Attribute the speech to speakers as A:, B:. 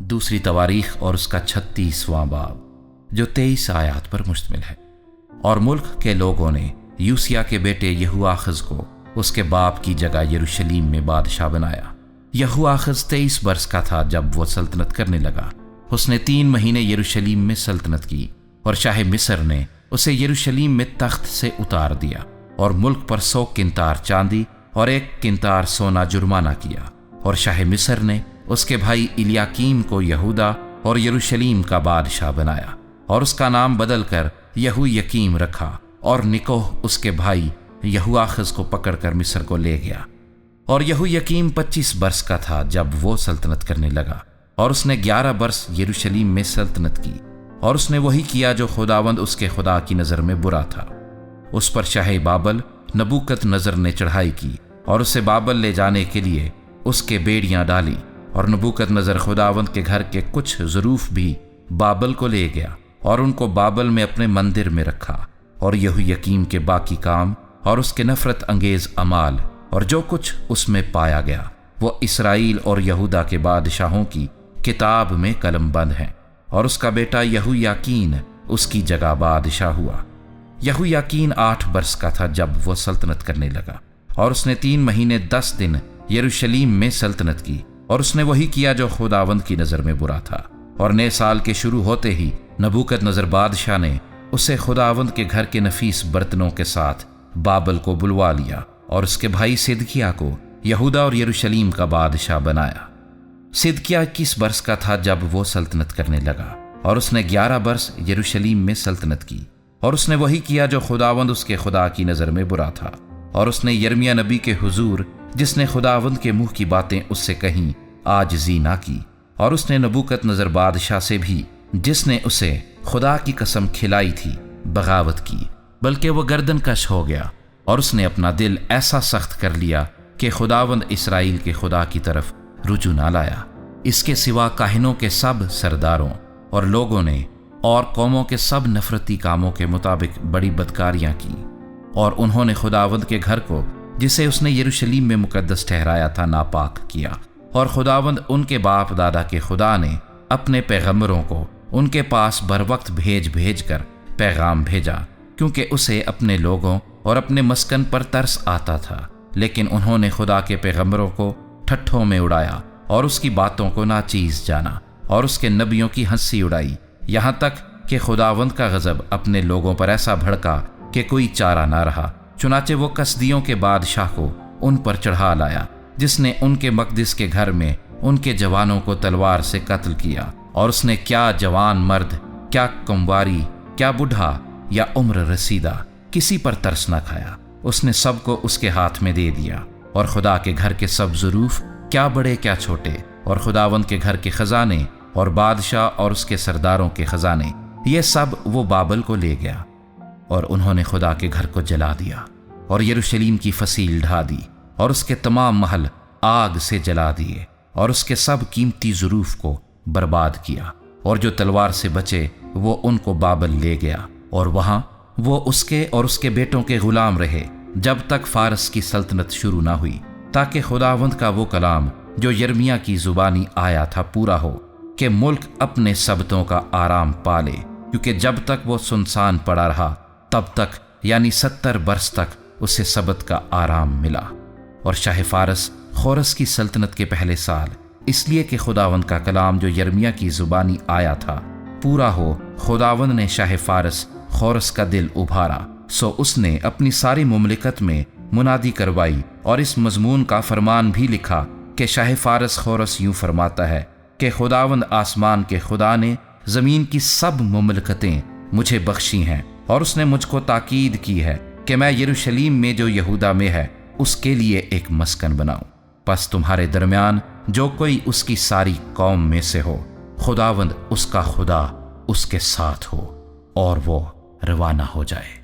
A: دوسری تواریخ اور اس کا 36واں باب جو 23 آیات پر مشتمل ہے۔ اور ملک کے لوگوں نے یوسیہ کے بیٹے یہوآخز کو اس کے باپ کی جگہ یروشلیم میں بادشاہ بنایا۔ یہوآخز 23 برس کا تھا جب وہ سلطنت کرنے لگا۔ اس نے 3 مہینے یروشلیم میں سلطنت کی، اور شاہ مصر نے اسے یروشلیم میں تخت سے اتار دیا اور ملک پر 100 قنطار چاندی اور 1 قنطار سونا جرمانہ کیا۔ اور شاہ مصر نے اس کے بھائی الیاکیم کو یہودا اور یروشلیم کا بادشاہ بنایا، اور اس کا نام بدل کر یہویکیم رکھا۔ اور نکوہ اس کے بھائی یہوآخز کو پکڑ کر مصر کو لے گیا۔ اور یہویکیم 25 برس کا تھا جب وہ سلطنت کرنے لگا، اور اس نے 11 برس یروشلیم میں سلطنت کی، اور اس نے وہی کیا جو خداوند اس کے خدا کی نظر میں برا تھا۔ اس پر شاہ بابل نبوکت نظر نے چڑھائی کی، اور اسے بابل لے جانے کے لیے اس کے بیڑیاں ڈالیں، اور نبوکت نظر خداوند کے گھر کے کچھ ظروف بھی بابل کو لے گیا، اور ان کو بابل میں اپنے مندر میں رکھا۔ اور یہویکیم کے باقی کام اور اس کے نفرت انگیز اعمال اور جو کچھ اس میں پایا گیا وہ اسرائیل اور یہودا کے بادشاہوں کی کتاب میں قلم بند ہیں۔ اور اس کا بیٹا یہویاکین اس کی جگہ بادشاہ ہوا۔ یہویاکین 8 برس کا تھا جب وہ سلطنت کرنے لگا، اور اس نے 3 مہینے 10 دن یروشلیم میں سلطنت کی، اور اس نے وہی کیا جو خداوند کی نظر میں برا تھا۔ اور نئے سال کے شروع ہوتے ہی نبوکت نظر بادشاہ نے اسے خداوند کے گھر کے نفیس برتنوں کے ساتھ بابل کو بلوا لیا، اور اس کے بھائی صدقیہ کو یہودا اور یروشلیم کا بادشاہ بنایا۔ صدقیہ 21 برس کا تھا جب وہ سلطنت کرنے لگا، اور اس نے 11 برس یروشلیم میں سلطنت کی، اور اس نے وہی کیا جو خداوند اس کے خدا کی نظر میں برا تھا۔ اور اس نے یرمیہ نبی کے حضور جس نے خداوند کے منہ کی باتیں اس سے کہیں عاجزی نہ کی۔ اور اس نے نبوکت نظر بادشاہ سے بھی جس نے اسے خدا کی قسم کھلائی تھی بغاوت کی، بلکہ وہ گردن کش ہو گیا، اور اس نے اپنا دل ایسا سخت کر لیا کہ خداوند اسرائیل کے خدا کی طرف رجوع نہ لایا۔ اس کے سوا کاہنوں کے سب سرداروں اور لوگوں نے اور قوموں کے سب نفرتی کاموں کے مطابق بڑی بدکاریاں کی، اور انہوں نے خداوند کے گھر کو جسے اس نے یروشلیم میں مقدس ٹھہرایا تھا ناپاک کیا۔ اور خداوند ان کے باپ دادا کے خدا نے اپنے پیغمبروں کو ان کے پاس بر وقت بھیج کر پیغام بھیجا، کیونکہ اسے اپنے لوگوں اور اپنے مسکن پر ترس آتا تھا، لیکن انہوں نے خدا کے پیغمبروں کو ٹھٹھوں میں اڑایا اور اس کی باتوں کو ناچیز جانا، اور اس کے نبیوں کی ہنسی اڑائی، یہاں تک کہ خداوند کا غضب اپنے لوگوں پر ایسا بھڑکا کہ کوئی چارہ نہ رہا۔ چنانچہ وہ کسدیوں کے بادشاہ کو ان پر چڑھا لایا، جس نے ان کے مقدس کے گھر میں ان کے جوانوں کو تلوار سے قتل کیا، اور اس نے کیا جوان مرد، کیا کمواری، کیا بوڑھا یا عمر رسیدہ کسی پر ترس نہ کھایا۔ اس نے سب کو اس کے ہاتھ میں دے دیا، اور خدا کے گھر کے سب ظروف، کیا بڑے کیا چھوٹے، اور خداوند کے گھر کے خزانے اور بادشاہ اور اس کے سرداروں کے خزانے، یہ سب وہ بابل کو لے گیا۔ اور انہوں نے خدا کے گھر کو جلا دیا، اور یروشلیم کی فصیل ڈھا دی، اور اس کے تمام محل آگ سے جلا دیے، اور اس کے سب قیمتی ظروف کو برباد کیا، اور جو تلوار سے بچے وہ ان کو بابل لے گیا، اور وہاں وہ اس کے اور اس کے بیٹوں کے غلام رہے جب تک فارس کی سلطنت شروع نہ ہوئی، تاکہ خداوند کا وہ کلام جو یرمیہ کی زبانی آیا تھا پورا ہو کہ ملک اپنے سبتوں کا آرام پالے، کیونکہ جب تک وہ سنسان پڑا رہا تب تک یعنی 70 برس تک اسے سبت کا آرام ملا۔ اور شاہ فارس خورس کی سلطنت کے پہلے سال، اس لیے کہ خداوند کا کلام جو یرمیہ کی زبانی آیا تھا پورا ہو، خداوند نے شاہ فارس خورس کا دل ابھارا، سو اس نے اپنی ساری مملکت میں منادی کروائی، اور اس مضمون کا فرمان بھی لکھا کہ شاہ فارس خورس یوں فرماتا ہے کہ خداوند آسمان کے خدا نے زمین کی سب مملکتیں مجھے بخشی ہیں، اور اس نے مجھ کو تاکید کی ہے کہ میں یروشلیم میں جو یہودا میں ہے اس کے لیے ایک مسکن بناؤں۔ پس تمہارے درمیان جو کوئی اس کی ساری قوم میں سے ہو، خداوند اس کا خدا اس کے ساتھ ہو، اور وہ روانہ ہو جائے۔